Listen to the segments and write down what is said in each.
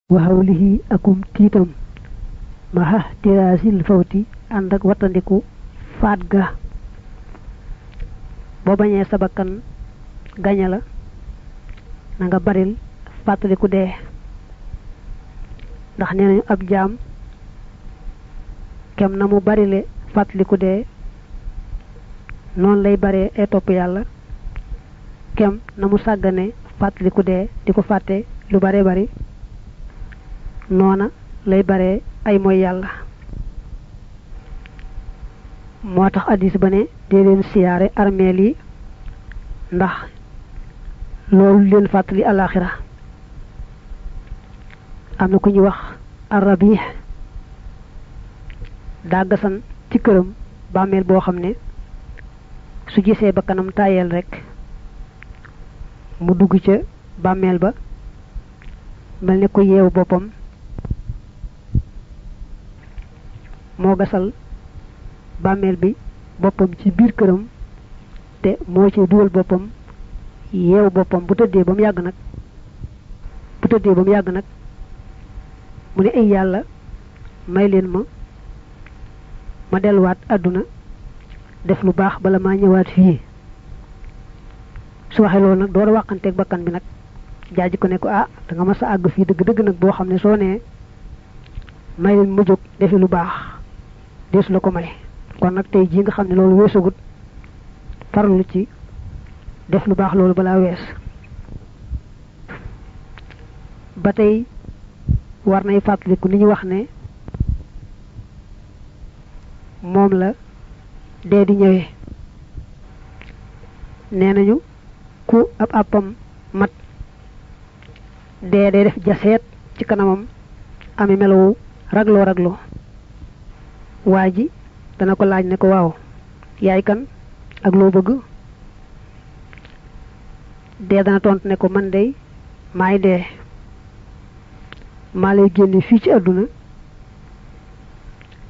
wa hawlihi akum tiitam maha tiraasil fawti ànd ak wattandiku faat ga boo bañee sa bakkan gañe la na nga baril fàttaliku dee ndax nee nañu ab jaam kem na mu barile fàttaliku dee noonu lay baree ay topp yàlla kem na mu sàggane fàttaliku dee di ko fàtte lu bare bari noona lay bare ay mooy yàlla moo tax addis ba ne dee leen siyaare armeel yi ndax loolu leen fàttali alaxira am na ku ñuy wax Arrabi daa gasan ci këram bàmmeel boo xam ne su gisee ba kanam tayel rek mu dugg ca bàmmeel ba mel ne ko yeewu boppam moo gasal bàmmeel bi boppam ci biir këram te moo ci dugal boppam yeewu boppam bu tëddee ba mu yàgg nag mu ne ay yàlla may leen ma delluwaat àdduna def lu baax bala maa ñëwaat fii su waxee loolu nag door a waxanteeg bakkan bi nag jaaji ko ne ko da nga mas a àgg fii dëgg-dëgg nag boo xam ne soo nee may leen mu jóg defi lu baax deesu la ko may kon nag tey jii nga xam ne loolu weesagut farlu ci def lu baax loolu balaa wees ba tey war nay fàttaliku ni ñu wax ne moom la dee di ñëwee nee nañu ku ab àppam mat dee day def jaseet ci kanamam ami melowu ragloo waa ji dana ko laaj ne ko waaw yaay kan ak loo bëgg dee dana tontu ne ko man dey maay dee maa lay génne fii ci àdduna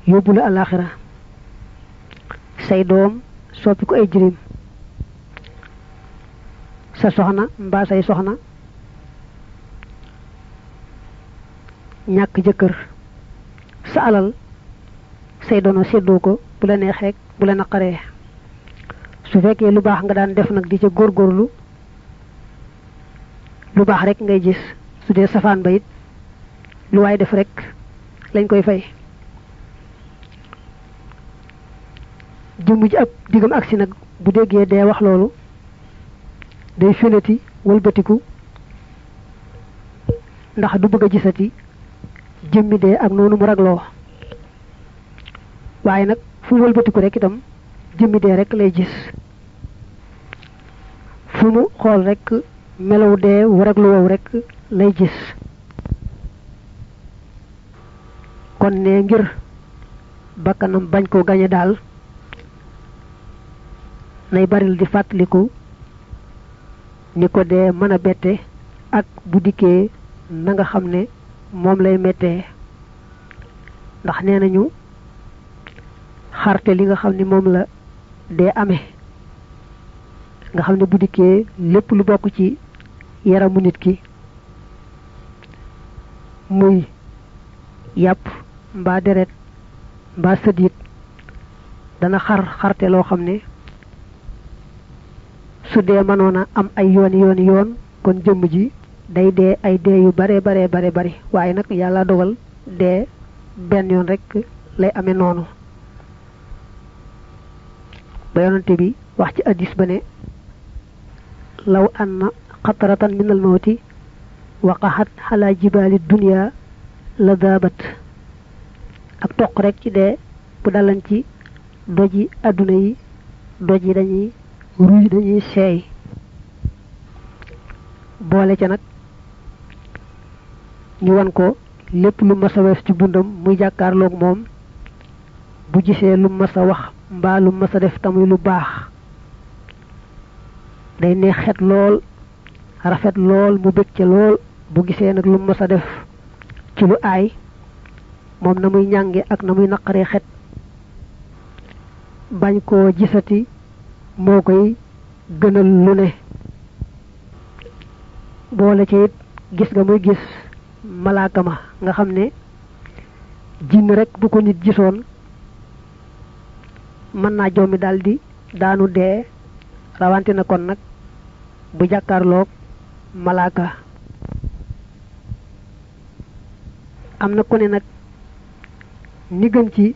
yóbbu la alaxira say doom soppi ko ay jirim sa soxna mbaa say soxna ñàkk jëkkër sa alal say dono séddoo ko bu la neexee bu la naqaree su fekkee lu baax nga daan def nag di ca góorgóorlu lu baax rek ngay gis su dee safaan ba it lu waay def rek lañ koy fay jëmm ji ab digam agsi nag bu déggee dee wax loolu day fenati wëlbatiku ndax du bëgg a gisati jëmmi dee ak noonu mu ragloo waaye nag fu mu wëlbatiku rek itam jëmmi dee rek lay gis fu mu xool rek melaw dee wu raglu wow rek lay gis kon ne ngir bakkanam bañ koo gañe daal nay baril di fàttaliku ni ko dee mën a bette ak bu dikkee na nga xam ne moom lay mettee ndax nee nañu xarte li nga xam ne moom la dee amee nga xam ne bu dikkee lépp lu bokk ci yaramu nit ki muy yàpp mbaa deret mbaa sëddiit dana xarte loo xam ne su dee mënoon a am ay yoon kon jëmm ji day dee ay dee yu bare bari waaye nag yàlla dogal dee benn yoon rek lay amee noonu ba yonante bi wax ci addis ba ne law anna xataratan min al mawti waqaxat xala jibaali dunya la daabat ak toq rek ci dee bu dalan ci doji adduna yi doj yi dañuy ruy dañuy seey boole ca nag ñu wan ko lépp lu mas a wees ci dundam muy jàkkaarloog moom bu gisee lu mas a wax mbaa lu mas a def tamuy lu baax day neex xet lool rafet lool mu bëgg ca lool bu gisee nag lu mas a def ci lu aay moom na muy ñànge ak na muy naqaree xet bañ koo gisati moo koy gënal lu ne boole ci it gis nga muy gis malaaka ma nga xam ne jinn rek bu ko nit gisoon mën naa jommi daldi daanu dee rawante na kon nag bu jàkkaarloog malaaka am na ku ne nag ni gën ci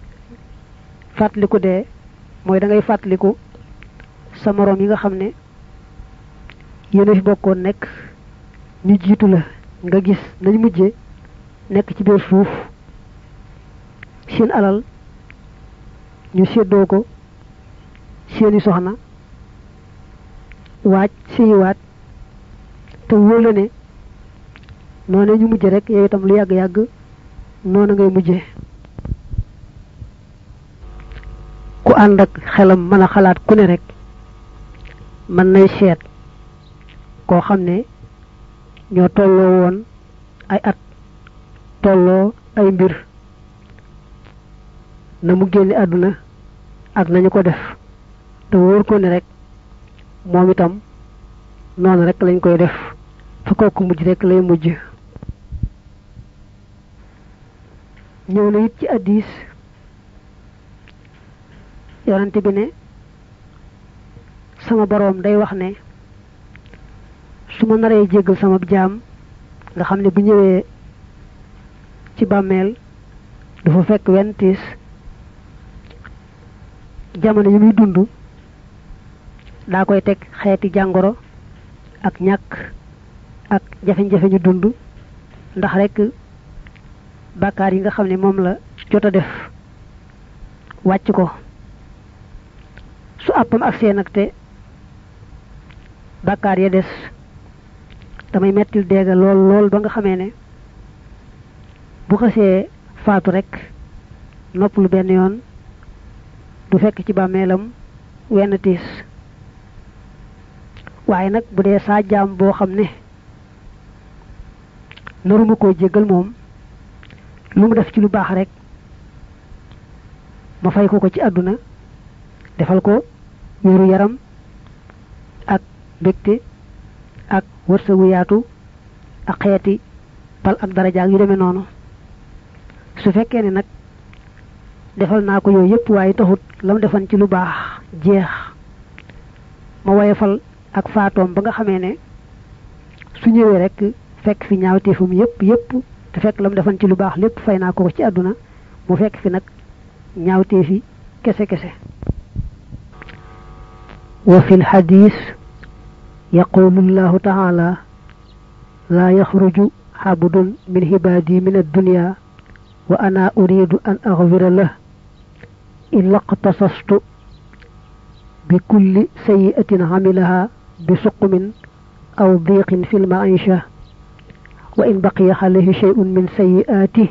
fàttaliku dee mooy da ngay fàttaliku sa moroom yi nga xam ne yéen a fi bokkoon nekk ñu jiitu la nga gis nañ mujje nekk ci biir suuf seen alal ñu séddoo ko seeni soxna waaj séyiwaat te wóor la ne noonu ñu mujje rek yow itam lu yàgg-yàgg noonu ngay mujje ku ànd ak xelam mën a xalaat ku ne rek mën nay seet koo xam ne ñoo tolloo woon ay at tolloo ay mbir na mu génne àdduna ak nañu ko def te wóor ko ne rek moom itam noonu rek lañ koy def fa kooku mujj rek lay mujj ñëw na it ci hadiis yonent bi ne sama boroom day wax ne su ma naree jéggal sama jaam nga xam ne bu ñëwee ci bàmmeel du fa fekk wenn tiis jamono yi muy dund daa koy teg xeeti jàngoro ak ñàkk ak jafe-jafe ñu dund ndax rek bàkkaar yi nga xam ne moom la jot a def wàcc ko su àppam ak seen ak te bàkkaar ya des damay mettil deega lool ba nga xamee ne bu xasee faatu rek nopp lu benn yoon du fekk ci bàmmeelam wenn tiis waaye nag bu dee saa jaam boo xam ne naruma koo jéggal moom lu mu def ci lu baax rek ma fay ko ci àdduna defal ko wéeru yaram ak mbégte ak wërsëgu yaatu ak xeeti pal ak daraja yu demee noonu su fekkee ne nag defal naa ko yooyu yëpp waaye taxut la mu defan ci lu baax jeex ma woyofal ak faatoom ba nga xamee ne su ñëwee rek fekk fi ñaawteefum yëpp te fekk la mu defan ci lu baax lépp fay naa ko ci àdduna mu fekk fi nag ñaawteefi kese wa fil hadis yaqulu llahu taala laa yaxruju xabdun min xibaadi min addunya wa ana uridu an axfira lah illa qtasastu bi kulli sayi'atin xamilaha bi suqmin aw diqin fi lmaisha wa in baqiya alayhi shay'un min sayi'atih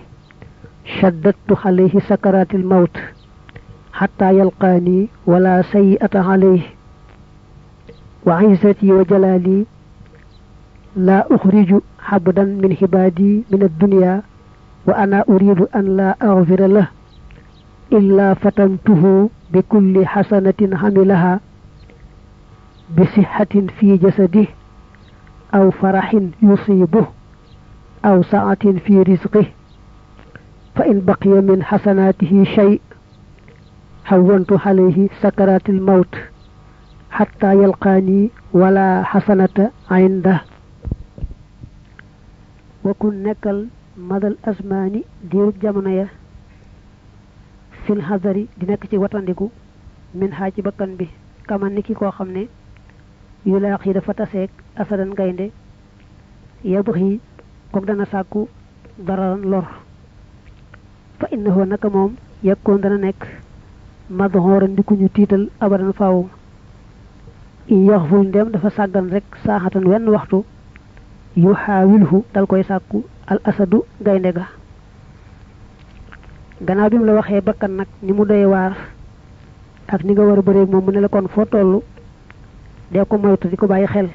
shaddadtu alayhi sakarati almawt xatta yalqaani wala sayi'ata alayhi wa izzati wa jalali la ukhriju habdan min hibadi min ad-dunya wa ana uridu an la aghfira lah illa fatantuhu bi kulli hasanatin hamilaha bi sihhatin fi jasadihi aw farahin yusibuhu aw sa'atin fi rizqihi fa in baqiya min hasanatihi shay' hawwantu alayhi sakaratil mawt hatta yalqaani wala hasanata inda wa kun nekkal madal asmaani diirub jamono ya fil hadari di nekk ci watandiku min haa ci bakkan bi kama niki koo xam ne yu laax yi dafa taseeg asadan gaynde yabxi kook dana sàkku dararan lor fa innahu naka moom yakkoon dana nekk madhooran di ku ñu tiital abadan faaw in yaxful ndem dafa sàggan rek saaxatan wenn waxtu yu xaawilhu dal koy sàkku al asadu gaynde ga gannaaw bi mu la waxee bakkan nag ni mu doy waar ak ni nga war a bëreeg moom mu ne la kon foo toll dee ko moytu di ko bàyyi xel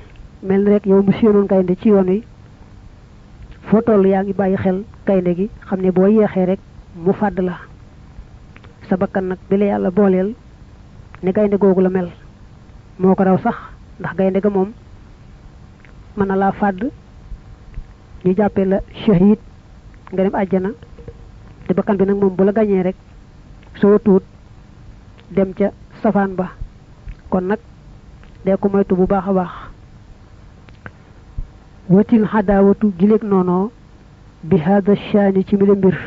mel ni rek yow mu séenoon gaynde ci yoon wi foo toll yaa ngi bàyyi xel gaynde gi xam ne boo yeexee rek mu fàdd la sa bakkan nag bi la yàlla booleel ne gaynde googu la mel moo ko raw sax ndax gaynde ga moom mën na laa fàdd ñu jàppee la shahid nga dem aljana te bakkan bi nak mom bu la gañé rek so tuut dem ca safaan ba kon nak dé ko moytu bu baaxa baax watil hadawatu gilek nono bi hada shani ci mile mbir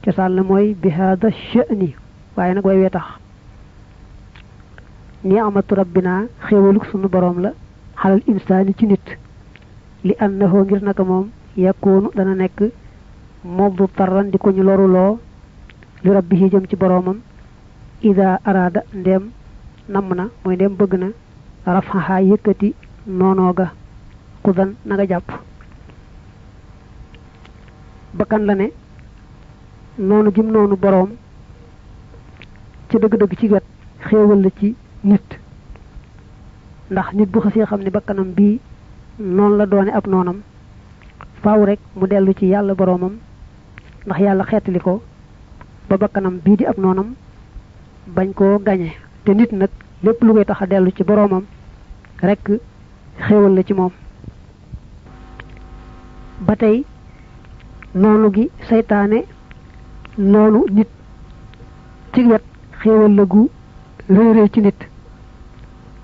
ci sal moy bi hada shani waye nak way wé tax ni amatu rabbina xewaluk sunu borom la halal insani ci nit li annahu ngir naka mom yakunu dana nek mawdu tarran di ko ñu lorulo li rabbihi jëm ci boromam ida arada ndem namna moy ndem bëgg na rafaha yëkëti nonoga kudan naga japp bakan la ne nonu gim nonu borom ci deug deug ci wet xewal la ci nit ndax nit bu xasse xamni bakanam bi non la doone ab nonam faaw rek mu delu ci yalla boromam ndax yalla xétali ko ba bakanam bi di ab nonam bañ ko gagné té nit nak lepp lu koy taxa delu ci boromam rek xewal la ci mom batay nonu gi saytaane nonu nit ci wet xewal la gu reere ci nit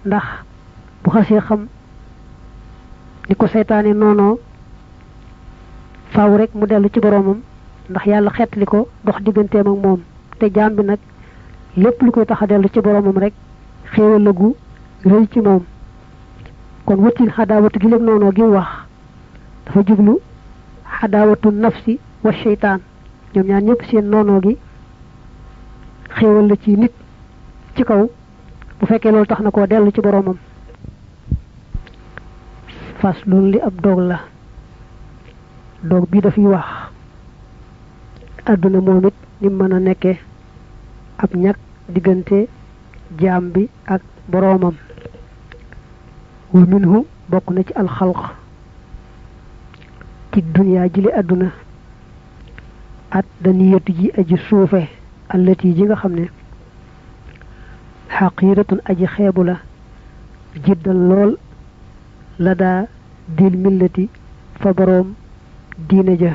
ndax bu xasse xam ni ko saytaane nono faaw rek mu delu ci boromam ndax yalla xetli ko dox digganteem ak mom te jaam bi nak lepp lu koy taxa delu ci boromam rek xewal la gu reey ci mom kon watil hadawatu gi lek nono gi wax dafa jublu hadawatu nafsi wa shaytan ñom ñaan ñepp seen nono gi xewal la ci nit ci kaw bu fekke lol tax na ko delu ci boromam faslun li ab dog la dog bi dafiy wax aduna momit ni mëna nekké ab ñak digënté jaam bi ak boromam wa minhu bokku na ci al khalq ci dunya jili aduna at daniyatu ji aji suufé allati ji nga xamné haqiratun aji xébula jiddal lol lada dil millati fa borom diina ja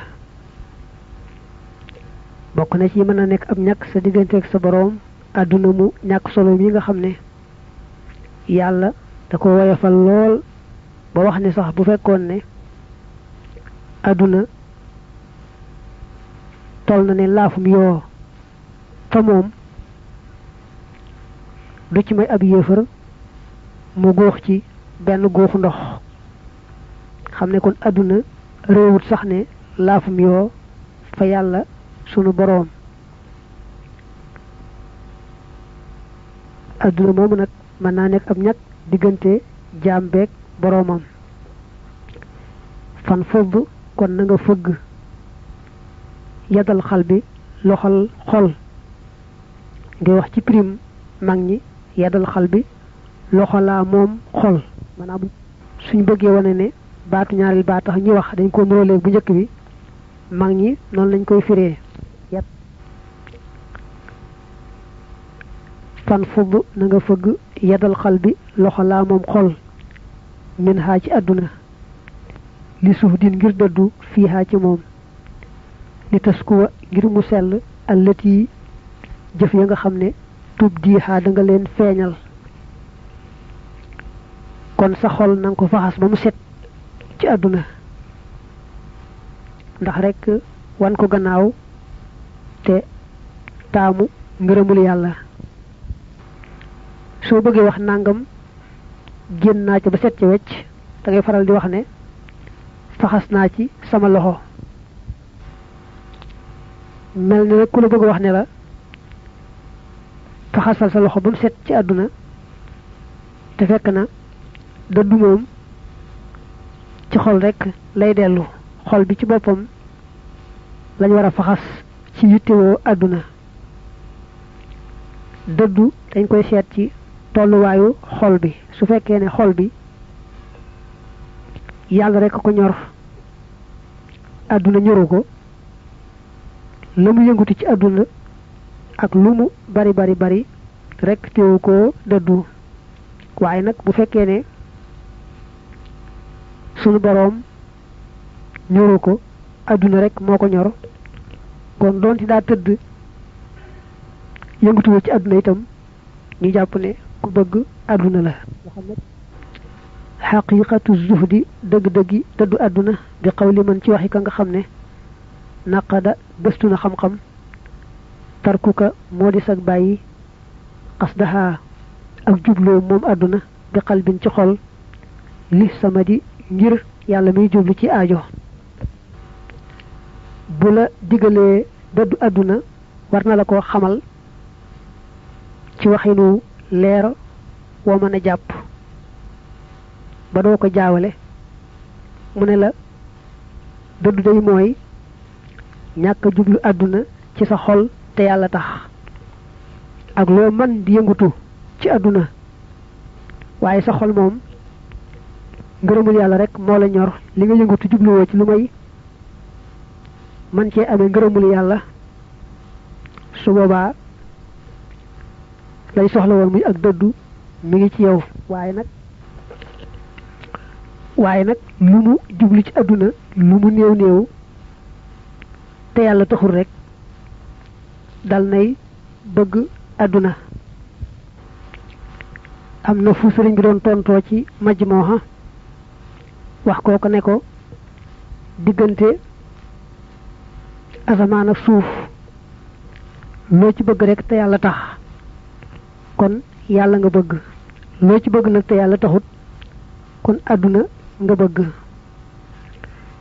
bokk na ci mëna nek ab ñak sa digënté ak sa borom aduna mu ñak solo mi nga xamné yalla da ko wayafal lol ba wax ni sax bu fekkon ne aduna tol na ne laafum yo fa mom du ci may ab yeufar mu gox ci ben goxu ndox xamne kon aduna reewut sax ne laafum yo fa yalla sunu borom aduna mom nak man na nek ab ñak digënté jambek boromam fan fodd kon na nga fëgg yadal xalbi loxal xol di wax ci prime mag ñi yadal xalbi loxala mom xol manam suñ bëggé wone ne baatu ñaaril ba tax ñi wax dañ ko ndolé bu ñëk bi mag ñi non lañ koy firé yat fan fodd na nga fëgg yadal xalbi loxala mom xol min ha ci aduna li suuf din ngir dëddu fiha ci mom li taskuwa ngir mu sell allati jëf ya nga xamne tub di ha da nga leen feñal kon sa xol nang ko faxas ba mu set ci aduna ndax rek wan ko gannaaw te taamu ngërëmul yàlla soo bëggee wax nangam génn naa ci ba set ci wecc da ngay faral di wax ne faxas naa ci sama loxo mel ni rek ku la bëgg wax ne la faxasal sa loxo ba mu set ci àdduna te fekk na dëddu moom ci xol rek lay dellu xol bi ci boppam lañ war a faxas ci yittewoo àdduna dëddu dañ koy seet ci tolluwaayu xol bi su fekkee ne xol bi yàlla rek ko ñor àdduna ñoru ko lu mu yënguti ci àdduna ak lu mu bari bari bari rek teewu ko dëddu waaye nag bu fekkee ne sunu boroom ñoru ko àdduna rek moo ko ñor kon doonte daa tëdd yëngatuwul ci àdduna itam ñu jàpp ne ku bëgg àdduna la nga xam ne xaqiqatu zuhdi dëgg-dëggi dëddu àdduna bi xawli man ci waxi ka nga xam ne naqada gëstu na xam-xam tarkuka moo di sag bàyyi qasdaha ak jubloo moom àdduna bi xalbin ci xol li samadi ngir yàlla muy jublu ci aajo bu la digalee dëddu àdduna war na la ko xamal ci waxinu leer woo mën a jàpp ba doo ko jaawale mu ne la dëddu day mooy ñàkk a jublu àdduna ci sa xol te yàlla tax ak loo man di yëngutu ci àdduna waaye sa xol moom ngërëmul yàlla rek moo la ñor li nga yëngutu jubluwoo ci lu may man cee amee ngërëmul yàlla su boobaa lay soxla woon muy ak dëddu mi ngi ci yow waaye nag lu mu jublu ci àdduna lu mu néew néew te yàlla taxul rek dal nay bëgg àdduna am na fu sëriñ bi doon tontoo ci majmuha wax kooko ne ko diggante asamaan ak suuf loo ci bëgg rek te yàlla tax kon yàlla nga bëgg loo ci bëgg nag te yàlla taxut kon àdduna nga bëgg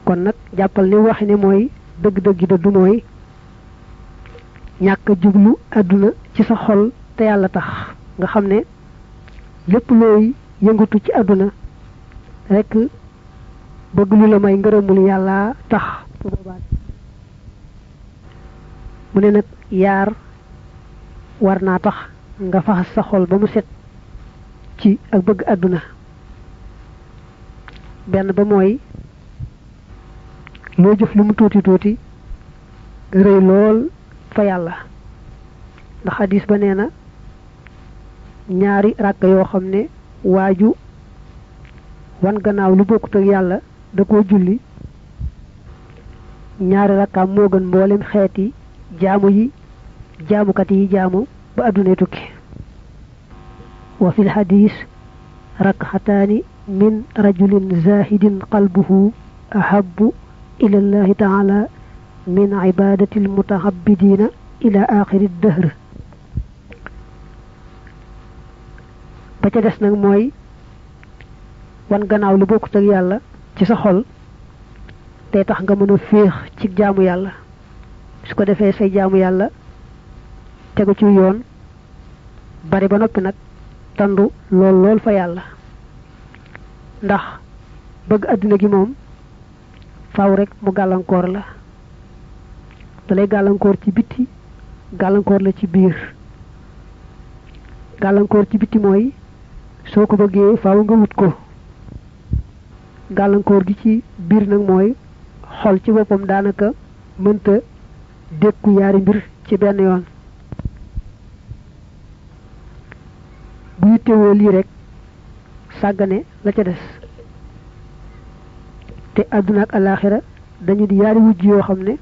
kon nag jàppal ni waxi ne mooy dëgg-dëgg dëddu mooy ñàkk jublu àdduna ci sa xol te yàlla tax nga xam ne lépp looy yëngatu ci àdduna rek bëgg lu la may ngërëmul yàlla tax su boobaa mu ne nag yaar war naa tax nga faxas sa xol ba mu set ci ak bëgg àdduna benn ba mooy loo jëf lu mu tuuti tuuti rëy lool fa yàlla ndax hadis ba nee na ñaari ràkk yoo xam ne waaju wan gannaaw lu bokkut ak yàlla da koo julli ñaari rakkaam moo gën mboolem xeeti jaamukat yi jaamu ba addunay tukki wa fil hadis rakxataani min rajulin zahidin qalbuhu ahabbu ila allahi taala min ibadati almutahabbidina ila axiri dahr ba ca des nag mooy wan gannaaw lu bokkut ak yàlla ci sa xol te tax nga mën a féex ci jaamu yàlla su ko defee say jaamu yàlla tegu ci yoon bari ba noppi nag tandu lool fa yàlla ndax bëgg àdduna gi moom faaw rek mu gàllankoor la dalay gàllankoor ci bitti gàllankoor la ci biir gàllankoor ci bitti mooy soo ko bëggee faaw nga wut ko gàllankoor gi ci biir nag mooy xol ci boppam daanaka mënta dékku yaari mbir ci benn yoon bu yittewoo lii rek sàggane la ca des te àdduna ak alaaxira dañu di yaari wujj yoo xam ne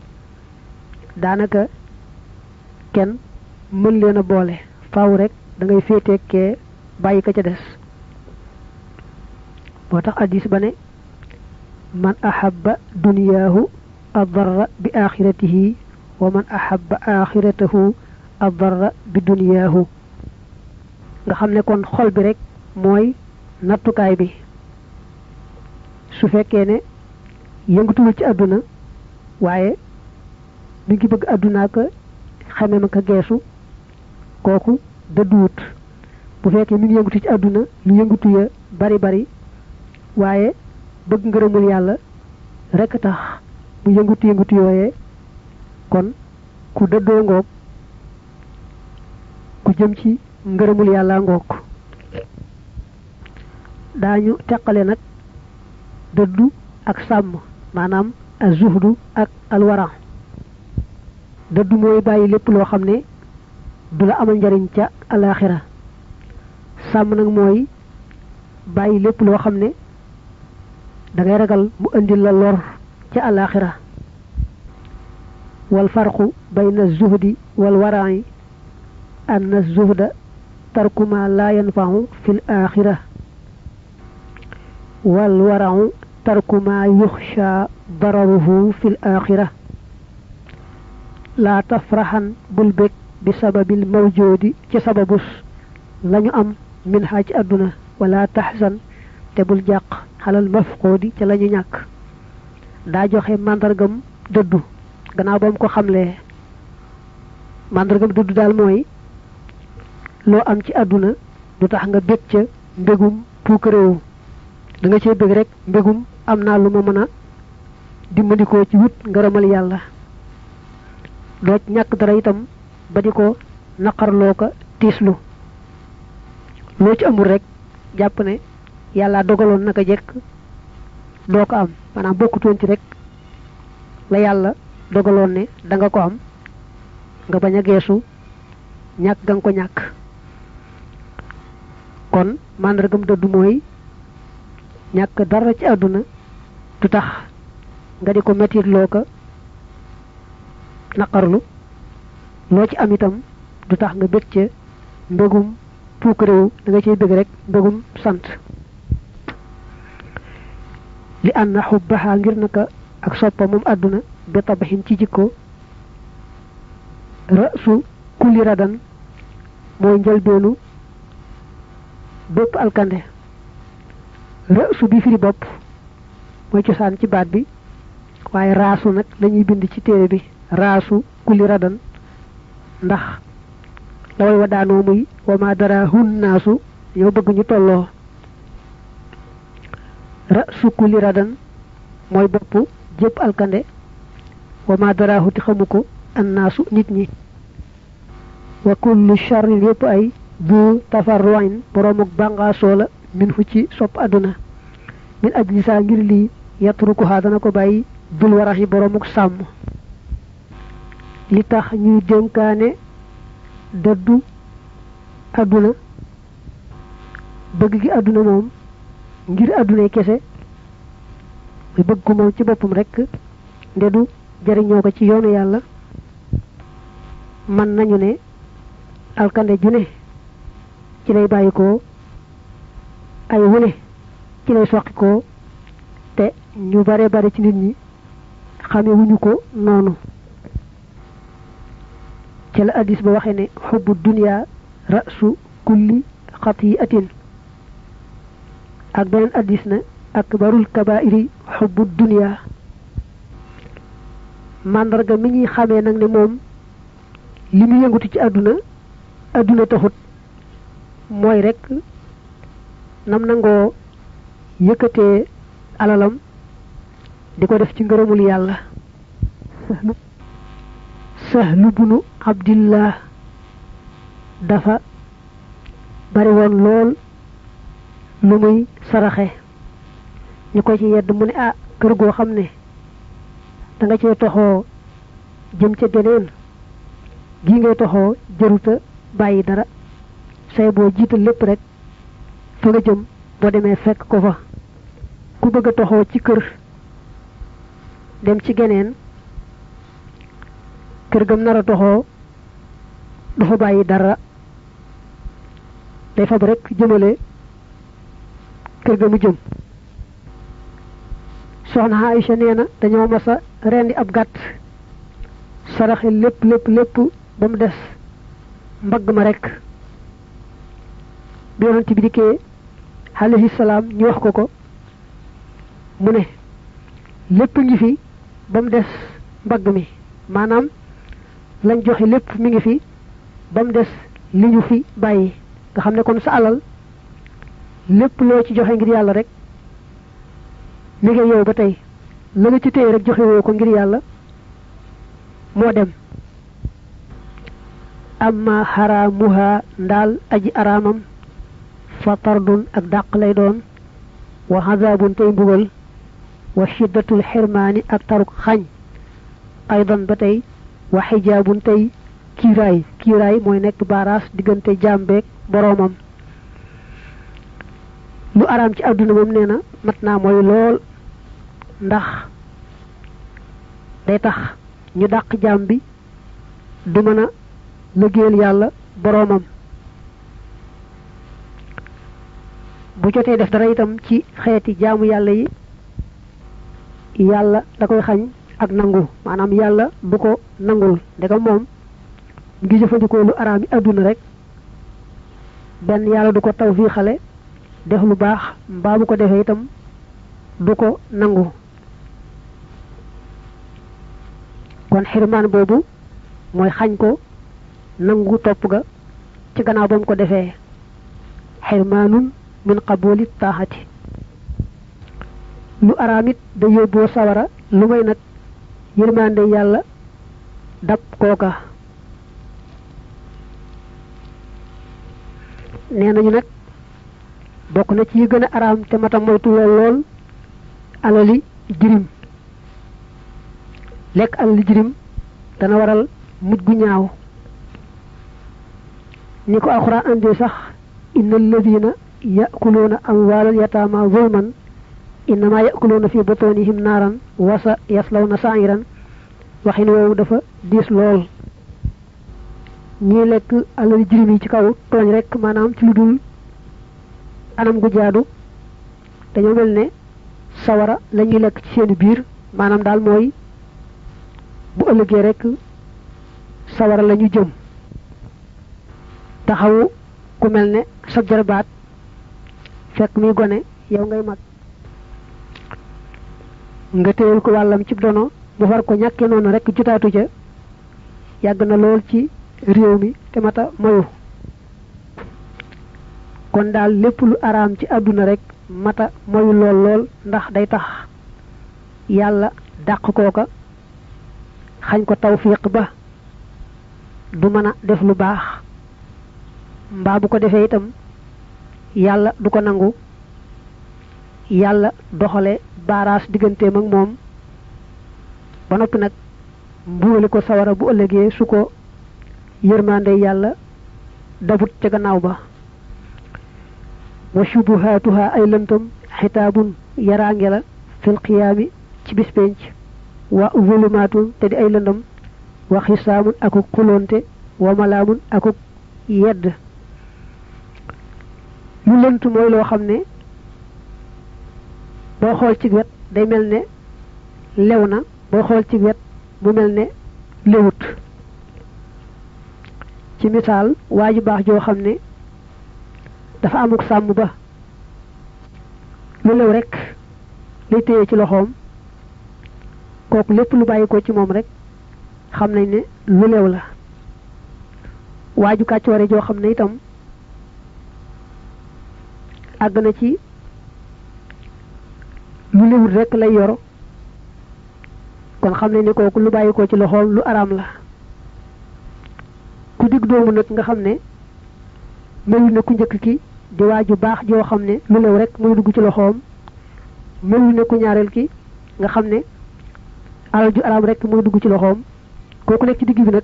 daanaka kenn mën leen a boole faaw rek da ngay féeteekee bàyyi ka ca des moo tax hadiis ba ne man ahabba duniyaahu adarra bi axiratihi wa man ahabba axiratahu adarra bi duniyaahu nga xam ne kon xol bi rek mooy nattukaay bi su fekkee ne yëngatuwul ci àdduna waaye mi ngi bëgg àdduna ka xame ma ka geesu kooku dëdduwut bu fekkee mi ngi yëngatu ci àdduna lu yëngatu ya bari waaye bëgg ngërëmul yàlla rek tax mu yëngatu yooyee kon ku dëddoo ngoog ku jëm ci ngërëmul yàlla ngoog daañu teqale nag dëddu ak sàmm maanaam az-zuhdu ak al-wara dëddu mooy bàyyi lépp loo xam ne du la amal njariñ ca alaaxira sàmm nag mooy bàyyi lépp loo xam ne da ngay ragal mu indil la lor ca alaaxira والفرق بين الزهد والورع أن الزهد ترك ما لا ينفع في الآخرة والورع ترك ما يخشى ضرره في الآخرة لا تفرحا بالبك بسبب الموجود كسببس لن أم من حاج أدنى ولا تحزن تبل جاق على المفقود تلن ينك دا جوخي ماندرغم ددو gannaaw bam ko xamle mandargam dudd dal moy lo am ci aduna du tax nga bekk ca mbegum puukreew da nga ci bëgg rek mbegum amna lu ma mëna dimbandiko ci wut ngërëmal yalla do ñak dara itam ba diko naqarlo ko tislu lo ci amul rek japp ne yalla dogalon naka jek do ko am manam bokkuton ci rek la yalla dogalon ne da nga ko am nga baña geesu ñak gang ko ñak kon mandargam dëddu moy ñak dara ci aduna du tax nga diko metit loka naqarlu lo ci am itam du tax nga becc mbegum puukreew da nga cey bëgg rek mbegum sant li anna hubbaha ngir naka ak soppa mum aduna be tabahin ci jikko ra'su kulli radan moy njëlbeenu bépp alkande ra'su bi firi bopp moy cosaan ci baat bi waaye raasu nag lañuy bind ci téere bi raasu kulli radan ndax la way wadaanoo muy wama dara hun naasu ñoo bëgg ñu tolloo ra'su kulli radan moy bopp jépp alkande wama dara ti xamuko annaasu nit ñi wa kullu sharrin yépp ay du tafarruin boromuk bàngaasoo la min fu ci sopp aduna min ajli saa ngir lii yatrukuha dana ko bàyyi dul waraxi boromuk sàmm li tax ñuy dénkaane dëddu aduna bëgg gi aduna moom ngir aduna kese muy bëgg ko moom ci boppam rek ndedu jariñoo ko ci yoonu yàlla man nañu ne alkande ju ne ci lay bàyyikoo ay wune ci lay soqikoo te ñu bare bare ci nit ñi xame wuñu ko noonu ci la hadis ba waxe ne hubbu dunya ra'su kulli khati'atin ak beneen hadis na akbarul kaba'iri hubbu dunya mandarga mi ñi xamé nak ne mom limi yëngutu ci aduna taxut moy rek nam nango yëkëté alalam diko def ci ngërëmul yalla sahlu bunu abdillah dafa bari won lool lu muy saraxé ñuko ci yedd mu ne kër go xamné da nga ci toxo jëm ci geneen gi ngay toxo jëruta bayyi dara say bo jiital lépp rek fa nga jëm bo démé fekk ko fa ku bëgg toxo ci kër dem ci geneen kër gam nara toxo du fa bayyi dara day fa rek jëmele kër gamu jëm soxna Aïcha neena dañoo massa rendi ab gàtt saraxe lépp bam dess mbagg ma rek bi yonent bi dikkee alayhi salaam ñu wax ko mu ne lépp ngi fi bam dess mbagg mi maanaam lañ joxe lépp mi ngi fi bam dess li ñu fi bàyyi nga xam ne kon sa alal lépp loo ci joxe ngir yàlla rek mi ngi yow ba tey la nga ci téye rek joxe woo ko ngir yàlla moo dem amma haramuha ndal aji aramam fa tardun ak dàq lay doon wa hazabun tay mbugal wa shiddatul hirmani ak taruk xañ aydan ba tey wa hijabun tay kiray mooy nekk baras diggante jambeek boromam lu aram ci aduna mom neena matna moy lol ndax day tax ñu dàq jaam bi du mën a liggéeyal yàlla boroomam. bu jotee def dara itam ci xeeti jaamu yàlla yi yàlla da koy xañ ak nangu maanaam yàlla du ko nangul ndegam moom ngi jëfandikoo lu araam yi àdduna rek benn yàlla du ko taw fii xale def lu baax mbaa bu ko defee itam du ko nangu. kon xirmaan boobu mooy xañ ko nangu topp ga ci gannaaw ba mu ko defee xirmaanun min qabooli taaxati. lu araam it da yóbboo sawara lu may nag yërmande yàlla dab kooka. nee nañu nag bokk na ci yi gën a araam te mata moytu lool alali jirim. lekk alali jirim dana waral mujj gu ñaaw ni ko alxuraan andee sax inna alladina yakuluuna amwaalal yataama zulman innama yakuluuna fi butunihim naaran wa sa yaslawna sa'iran waxin woowu dafa diis lool. ñii lekk alali jirim yi ci kaw tooñ rek maanaam ci lu dul anam gu jaadu dañoo mel ne sawara lañuy lekk ci seeni biir maanaam daal mooy bu ëllëgee rek sawara lañu jëm. taxawu ku mel ne sa jarbaat fekk muy gone yow ngay mag nga téyel ko wàllam ci dono bu far ko ñàkkee noonu rek jotaatu ca yàgg na lool ci réew mi te mata moyu. kon daal lépp lu araam ci àdduna rek mata moyu lool ndax day tax yàlla dàq kooka xañ ko tawfiq ba du mën a def lu baax mbaa bu ko defee itam yàlla du ko nangu yàlla doxale baaraas digganteem ak moom ba noppi nag mbugali ko sawara bu ëllëgee su ko yërmande yàlla dabut ca gannaaw ba. wa shubuhaatuha ay lëntam xitaabun yaraange la fil qiyaami ci bis penc wa zulumaatun te di ay lëndam wa xisaamun akuk xuloonte wa malaamun akuk yedd. lu lënt mooy loo xam ne boo xool ci wet day mel ne lew na boo xool ci wet mu mel ne lewut. ci misaal waa ju baax joo xam ne dafa amuk sàmm ba lu lew rek lay téye ci loxoom kooku lépp lu bàyyi ko ci moom rek xam nañ ne lu lew la. waa ju kàccoore joo xam ne itam àgg na ci lu lewut rek lay yor kon xam nañ ne kooku lu bàyyi ko ci loxoom lu araam la. ku dig doomu nag nga xam ne melu ne ku njëkk ki di waaju baax joo xam ne lu lew rek muy dugg ci loxoom melu ne ku ñaareel ki nga xam ne alal ju araam rek muy dugg ci loxoom kooku nekk ci digg bi nag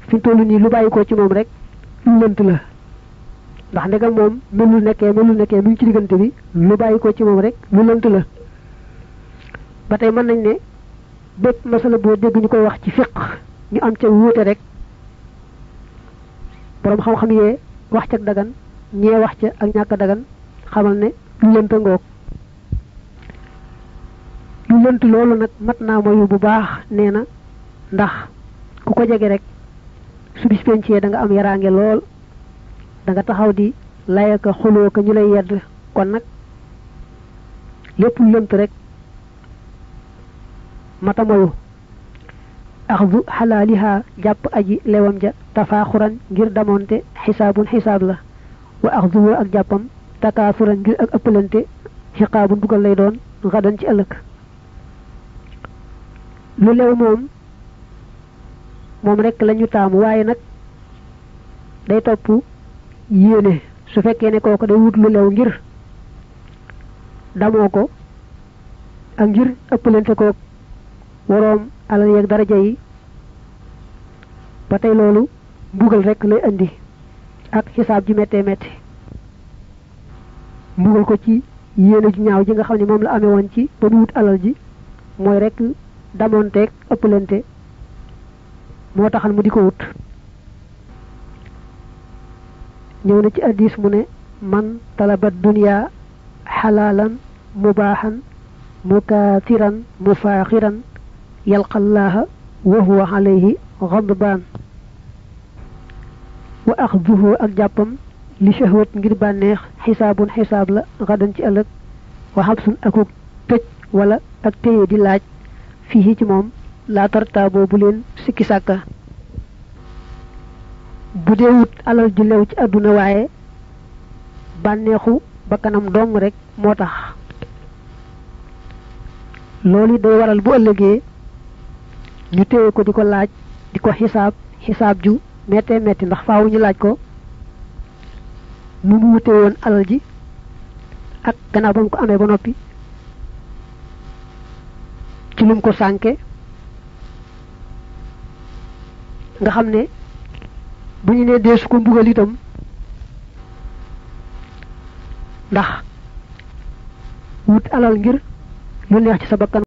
fi mu toll nii lu bàyyi ko ci moom rek lu lënt la ndax ndegam moom melu nekkee mu ngi ci diggante bi lu bàyyi ko ci moom rek lu lënt la. ba tey mën nañ ne bépp masala boo dégg ñu koy wax ci fiq ñu am ca wuute rek boroom xam-xam yee wax ca dagan ñee wax ca ak ñàkk dagan xamal ne lu lënt ngoog. lu lënt loolu nag mat naa moyu bu baax nee na ndax ku ko jege rek su bis pencee da nga am yaraange lool da nga taxaw di layaka xuloo ka ñu lay yedd. kon nag lépp lu lënt rek mata moyu. axdu xalaaliha jàpp aji lewam ja tafaaxuran ngir damonte xisaabun xisaab la wa axdu ak jàppam takaasuran ngir ak ëppalante xiqaabun bugal lay doon xadan ci ëllëg. lu lew moom rek lañu taamu waaye nag day topp yéene su fekkee ne kooku day wut lu lew ngir damoo ko ak ngir ëppalante koog waroom alal yeeg daraja yi ba tey loolu mbugal rek lay andi ak xisaab ji méttee métti. mbugal ko ci yéene ju ñaaw ji nga xam ne moom la amee woon ci ba mu wut alal ji mooy rek damonteeg ëppalante moo taxal mu di ko wut ñëw na ci hadis mu ne man talaba dunya halalan mubahan mukathiran mufakhiran yalqa allaha wa huwa alayhi ghadban wa akhdhuhu ak jappam li shahwat ngir banex hisabun hisab la gadan ci ëlëk wa habsun akuk tëj wala ak téye di laaj fii ci moom laa tartaaboo bu leen sikki sàkka bu dee wut alal ju lew ci àdduna waaye bànneexu ba kanam dong rek moo tax loolu day waral bu ëllëgee ñu téye ko di ko laaj di ko xisaab ju mettee metti ndax faaw ñu laaj ko nu mu wute woon alal ji ak gannaaw ba mu ko amee ba noppi ci lum ko sànke nga xam ne bu ñu nee deesu ko mbugal itam ndax wut alal ngir lu neex ci sa bakkan